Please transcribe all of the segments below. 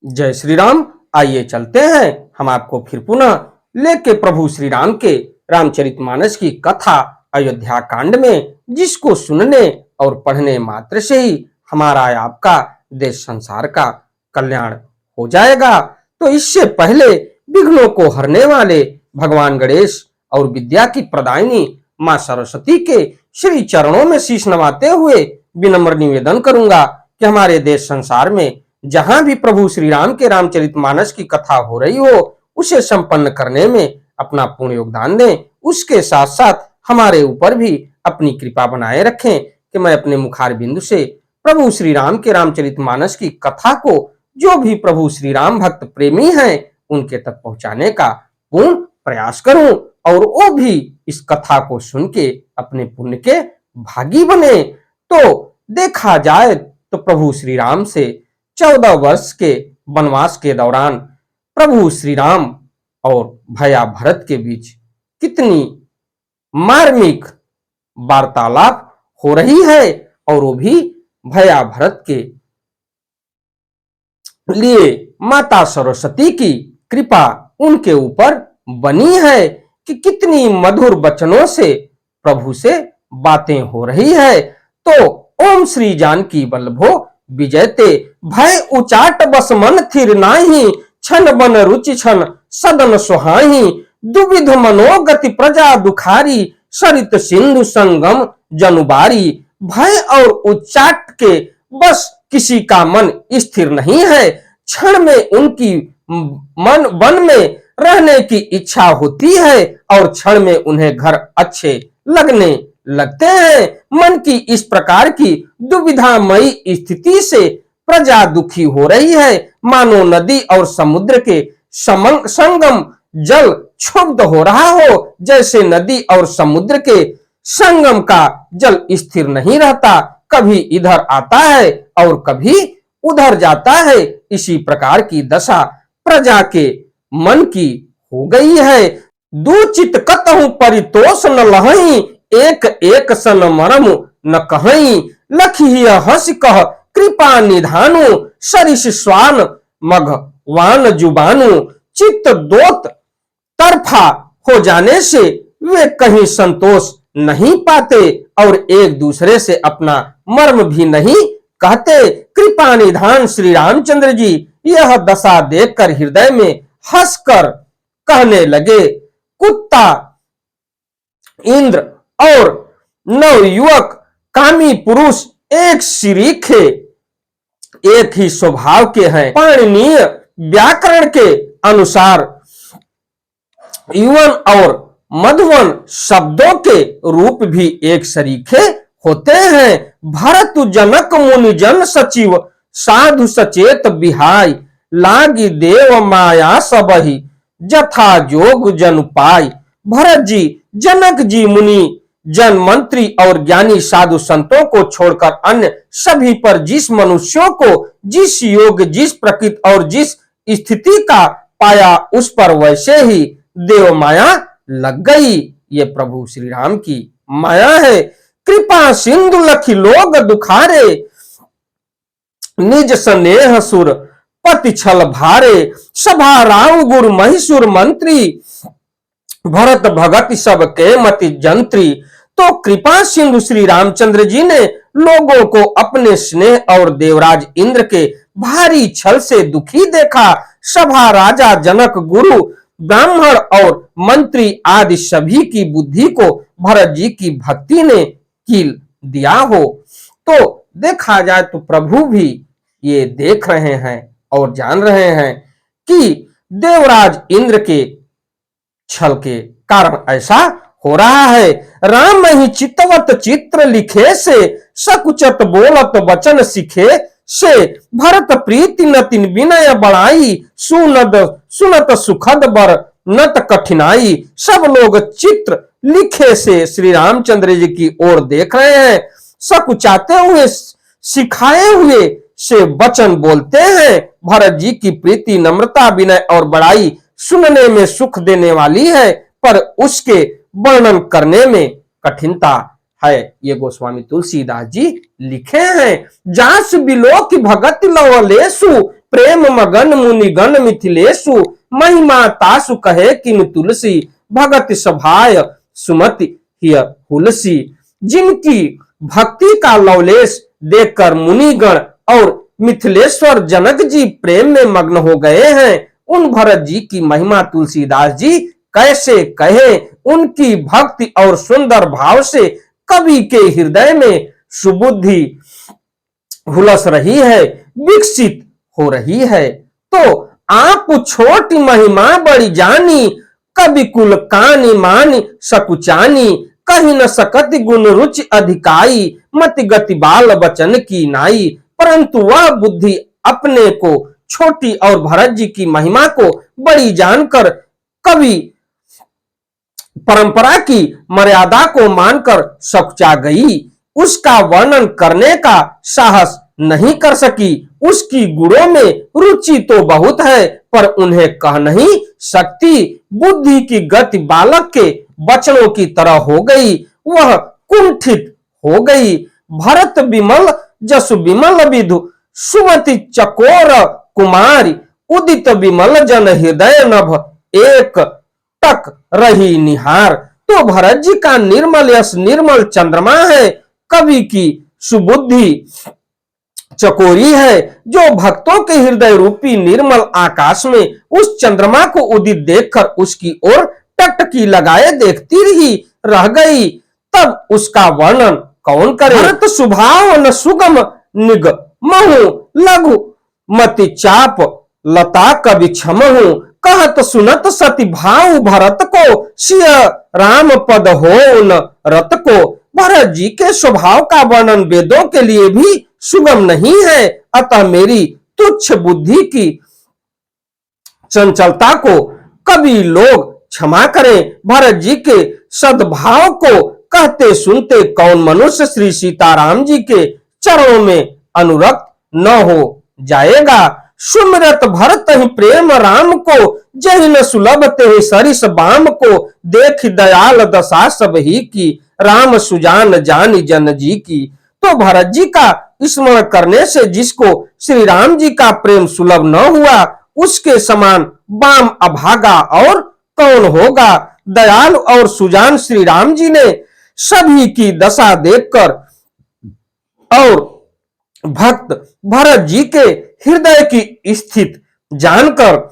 जय श्री राम। आइए चलते हैं हम आपको फिर पुनः लेके प्रभु श्री राम के रामचरितमानस की कथा अयोध्या कांड में, जिसको सुनने और पढ़ने मात्र से ही हमारा आपका देश संसार का कल्याण हो जाएगा। तो इससे पहले विघ्नों को हरने वाले भगवान गणेश और विद्या की प्रदायिनी मां सरस्वती के श्री चरणों में शीश नवाते हुए विनम्र निवेदन करूंगा कि हमारे देश संसार में जहां भी प्रभु श्री राम के रामचरितमानस की कथा हो रही हो, उसे संपन्न करने में अपना पूर्ण योगदान दें। उसके साथ साथ हमारे ऊपर भी अपनी कृपा बनाए रखें कि मैं अपने मुखार बिंदु से प्रभु श्री राम के रामचरितमानस की कथा को जो भी प्रभु श्री राम भक्त प्रेमी हैं उनके तक पहुंचाने का पूर्ण प्रयास करूं और वो भी इस कथा को सुन के अपने पुण्य के भागी बने। तो देखा जाए तो प्रभु श्री राम से 14 वर्ष के वनवास के दौरान प्रभु श्री राम और भैया भरत के बीच कितनी मार्मिक वार्तालाप हो रही है, और वो भी भैया भरत के लिए माता सरस्वती की कृपा उनके ऊपर बनी है कि कितनी मधुर वचनों से प्रभु से बातें हो रही है। तो ओम श्री जानकी वल्लभो विजयते, भय उचाट बस मन थिर नाही, छन बन रुचि छन सदन सुहाही, दुविध मनोगति प्रजा दुखारी, सरित सिंधु संगम जनुबारी। भय और उचाट के बस किसी का मन स्थिर नहीं है, क्षण में उनकी मन वन में रहने की इच्छा होती है और क्षण में उन्हें घर अच्छे लगने लगते हैं। मन की इस प्रकार की दुविधामयी स्थिति से प्रजा दुखी हो रही है, मानो नदी और समुद्र के संगम जल क्षुब्ध हो रहा हो। जैसे नदी और समुद्र के संगम का जल स्थिर नहीं रहता, कभी इधर आता है और कभी उधर जाता है, इसी प्रकार की दशा प्रजा के मन की हो गई है। दूचित कतहु परितोष न लहई, एक एक सन मरम न कहई, लखिय हंस कह कृपा निधानु, सरिस स्वान मघवान जुबानु। चित्त दोत तरफा हो जाने से वे कहीं संतोष नहीं पाते और एक दूसरे से अपना मर्म भी नहीं कहते। कृपा निधान श्री रामचंद्र जी यह दशा देखकर हृदय में हंसकर कहने लगे, कुत्ता इंद्र और नवयुवक कामी पुरुष एक सिरीखे एक ही स्वभाव के हैं। पाणिनीय व्याकरण के अनुसार युवन और मधुवन शब्दों के रूप भी एक सरीखे होते हैं। भरत जनक मुनि जन सचिव साधु सचेत बिहाई, लागी देव माया सबही जथा जोग जन पाई। भरत जी, जनक जी मुनि जन मंत्री और ज्ञानी साधु संतों को छोड़कर अन्य सभी पर जिस मनुष्यों को जिस योग जिस प्रकृति और जिस स्थिति का पाया उस पर वैसे ही देव माया लग गई। ये प्रभु श्री राम की माया है। कृपा सिंधु लखी लोग दुखारे, निज स्नेह सुर पति छल भारे। सभा राव गुरु महिषुर मंत्री, भरत भगत सब के मति जंत्री। तो कृपा सिंधु श्री रामचंद्र जी ने लोगों को अपने स्नेह और देवराज इंद्र के भारी छल से दुखी देखा। सभा राजा जनक गुरु ब्राह्मण और मंत्री आदि सभी की बुद्धि को भरत जी की भक्ति ने कील दिया हो। तो देखा जाए तो प्रभु भी ये देख रहे हैं और जान रहे हैं कि देवराज इंद्र के छल के कारण ऐसा हो रहा है। राम ही चितवत चित्र लिखे से, सकुचत बोलत वचन सिखे से। भरत प्रीति नतिन विनय बढ़ाई, सुनत सुखद बर नत कठिनाई। सब लोग चित्र लिखे से श्री रामचंद्र जी की ओर देख रहे हैं, सकुचाते हुए सिखाए हुए से वचन बोलते हैं। भरत जी की प्रीति नम्रता विनय और बड़ाई सुनने में सुख देने वाली है, पर उसके वर्णन करने में कठिनता है। ये गोस्वामी तुलसीदास जी लिखे हैं। जास बिलो की भगत लवलेसु, प्रेम मगन मुनिगण मिथिलेशु महिमा तासु कहे किम तुलसी भगत सभाय सुमति हिय हुलसी। जिनकी भक्ति का लवलेश देखकर मुनिगण और मिथिलेश्वर जनक जी प्रेम में मग्न हो गए हैं, उन भरत जी की महिमा तुलसीदास जी कैसे कहे। उनकी भक्ति और सुंदर भाव से कवि के हृदय में सुबुद्धि हुलस रही है, विकसित हो रही है। तो आप छोटी महिमा बड़ी जानी, कवि कुल कानी मानी सकुचानी, कही न सकत गुण रुचि अधिकाई, मति गति बाल बचन की नाई। परंतु वह बुद्धि अपने को छोटी और भरत जी की महिमा को बड़ी जानकर कवि परंपरा की मर्यादा को मानकर सकुचा गई, उसका वर्णन करने का साहस नहीं कर सकी। उसकी गुणों में रुचि तो बहुत है पर उन्हें कह नहीं सकती। बुद्धि की गति बालक के बचनों की तरह हो गई, वह कुंठित हो गई। भरत विमल जसु विमल विधु सुमति चकोर कुमारी, उदित विमल जन हृदय नभ एक टक रही निहार। तो भरत जी का निर्मल यश निर्मल चंद्रमा है, कवि की सुबुद्धि चकोरी है, जो भक्तों के हृदय रूपी निर्मल आकाश में उस चंद्रमा को उदित देखकर उसकी ओर टकटकी लगाए देखती ही रह गई। तब उसका वर्णन कौन करे। भरत स्वभाव न सुगम निग महु लघु मति चाप लता कवि क्षमहु, कहत सुनत सती भाव भरत को, सिय राम पद हो न रत को। भरत जी के स्वभाव का वर्णन वेदों के लिए भी सुगम नहीं है, अतः मेरी तुच्छ बुद्धि की चंचलता को कवि लोग क्षमा करें। भरत जी के सद्भाव को कहते सुनते कौन मनुष्य श्री सीताराम जी के चरणों में अनुरक्त न हो जाएगा। सुमिरत भरत ही प्रेम राम को, जहि न सुलभ ते सरिस बाम को, देख दयाल दशा सब ही की, राम सुजान जानी जन जी की। तो भरत जी का स्मरण करने से जिसको श्री राम जी का प्रेम सुलभ न हुआ, उसके समान बाम अभागा और कौन होगा। दयालु और सुजान श्री राम जी ने सभी की दशा देखकर और भक्त भरत जी के हृदय की स्थिति जानकर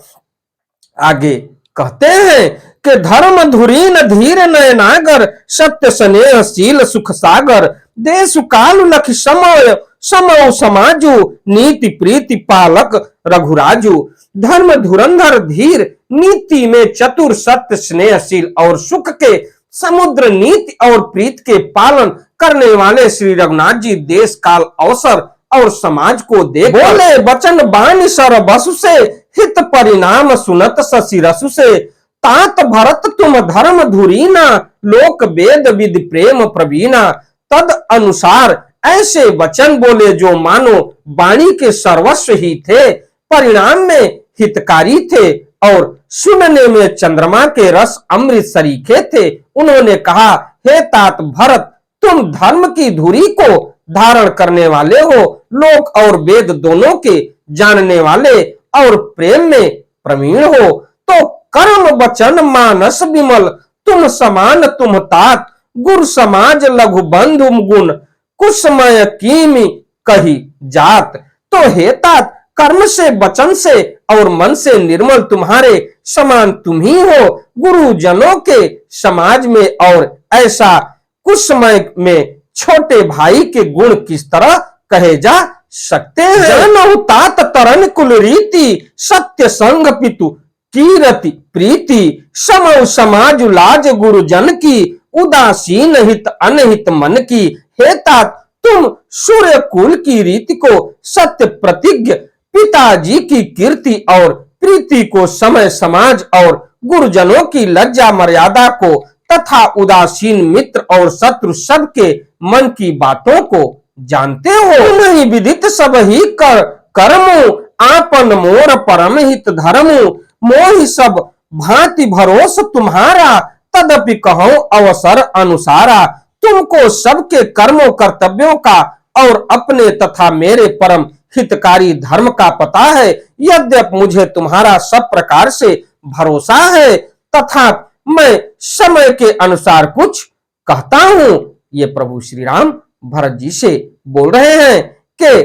आगे कहते हैं कि धर्म धुरीन धीर नयनागर, सत्य स्नेहशील सुख सागर, देश काल लख समय समौ समाजु, नीति प्रीति पालक रघुराजु। धर्म धुरंधर धीर, नीति में चतुर, सत्य स्नेहशील और सुख के समुद्र, नीति और प्रीति के पालन करने वाले श्री रघुनाथ जी देश काल अवसर और समाज को देख बोले बचन बानी सर बसु से, हित परिणाम सुनत शशि रसु से। तात भरत तुम धर्म धुरीना, लोक वेद विधि प्रेम प्रवीणा। तद अनुसार ऐसे वचन बोले जो मानो वाणी के सर्वस्व ही थे, परिणाम में हितकारी थे और सुनने में चंद्रमा के रस अमृत सरीखे थे। उन्होंने कहा, हे तात भरत, तुम धर्म की धुरी को धारण करने वाले हो, लोक और वेद दोनों के जानने वाले और प्रेम में प्रवीण हो। तो कर्म वचन मानस विमल, तुम समान तुम तात, गुरु समाज लघु बंधु गुण, कुसमय कीमी कही जात। तो हे तात, कर्म से वचन से और मन से निर्मल तुम्हारे समान तुम ही हो। गुरुजनों के समाज में और ऐसा कुसमय में छोटे भाई के गुण किस तरह कहे जा सकते हैं। जनहु तात तरन कुल रीति, सत्य संग पितु कीरति प्रीति, समौ समाज लाज गुरुजन की, उदासीन हित अनहित मन की। हे तात, तुम सूर्य कुल की रीति को, सत्य प्रतिज्ञ पिताजी की कीर्ति और प्रीति को, समय समाज और गुरुजनों की लज्जा मर्यादा को तथा उदासीन मित्र और शत्रु सब के मन की बातों को जानते हो। नहीं विदित सब ही कर कर्मु, आपन मोर परम हित धर्मु, मोहि सब भांति भरोस तुम्हारा, तदपि कहो अवसर अनुसारा। तुमको सबके कर्मों कर्तव्यों का और अपने तथा मेरे परम हितकारी धर्म का पता है। यद्यप मुझे तुम्हारा सब प्रकार से भरोसा है, तथा मैं समय के अनुसार कुछ कहता हूं। ये प्रभु श्री राम भरत जी से बोल रहे हैं कि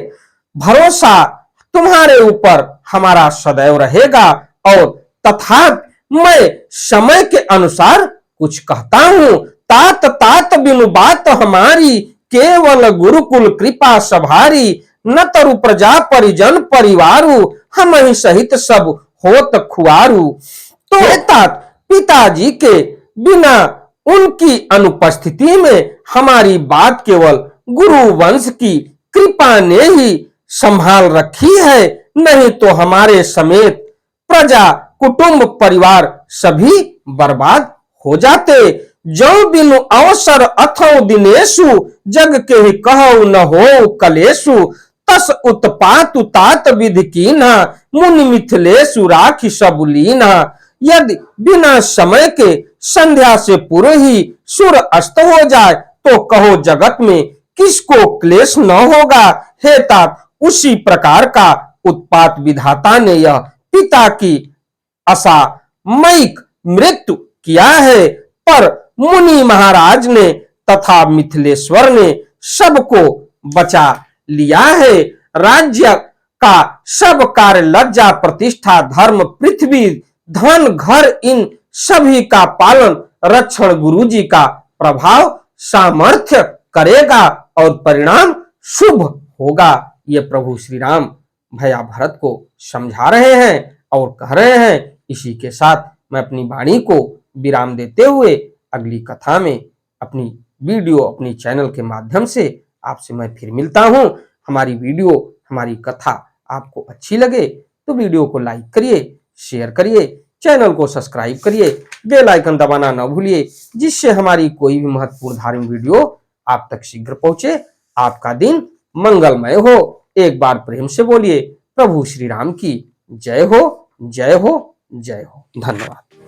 भरोसा तुम्हारे ऊपर हमारा सदैव रहेगा, और तथा मैं समय के अनुसार कुछ कहता हूं। तात तात बिनु बात हमारी, केवल गुरुकुल कृपा सभारी। न तरु प्रजा परिजन परिवारु, हम ही सहित सब होत खुआरू। तो तात पिताजी के बिना उनकी अनुपस्थिति में हमारी बात केवल गुरु वंश की कृपा ने ही संभाल रखी है, नहीं तो हमारे समेत प्रजा कुटुंब परिवार सभी बर्बाद हो जाते। जो बिनु अवसर अथो दिनेशु, जग के ही कहो न हो कलेशु। तस उत्पात तात विधि कीन्हा, मुनि मिथिलेशु राखी सब लीन्हा। यदि बिना समय के संध्या से पूर्व ही सूर्य अस्त हो जाए, तो कहो जगत में किसको क्लेश न होगा। हे तात, उसी प्रकार का उत्पात विधाता ने यह पिता की असामयिक मृत्यु किया है, पर मुनि महाराज ने तथा मिथिलेश्वर ने सबको बचा लिया है। राज्य का सब कार्य, लज्जा प्रतिष्ठा धर्म पृथ्वी धन घर, इन सभी का पालन रक्षण गुरुजी का प्रभाव सामर्थ्य करेगा और परिणाम शुभ होगा। ये प्रभु श्री राम भैया भरत को समझा रहे हैं और कह रहे हैं। इसी के साथ मैं अपनी वाणी को विराम देते हुए अगली कथा में अपनी वीडियो अपनी चैनल के माध्यम से आपसे मैं फिर मिलता हूं। हमारी वीडियो हमारी कथा आपको अच्छी लगे तो वीडियो को लाइक करिए, शेयर करिए, चैनल को सब्सक्राइब करिए, बेल आइकन दबाना न भूलिए, जिससे हमारी कोई भी महत्वपूर्ण धार्मिक वीडियो आप तक शीघ्र पहुंचे। आपका दिन मंगलमय हो। एक बार प्रेम से बोलिए प्रभु श्री राम की जय हो, जय हो, जय हो। धन्यवाद।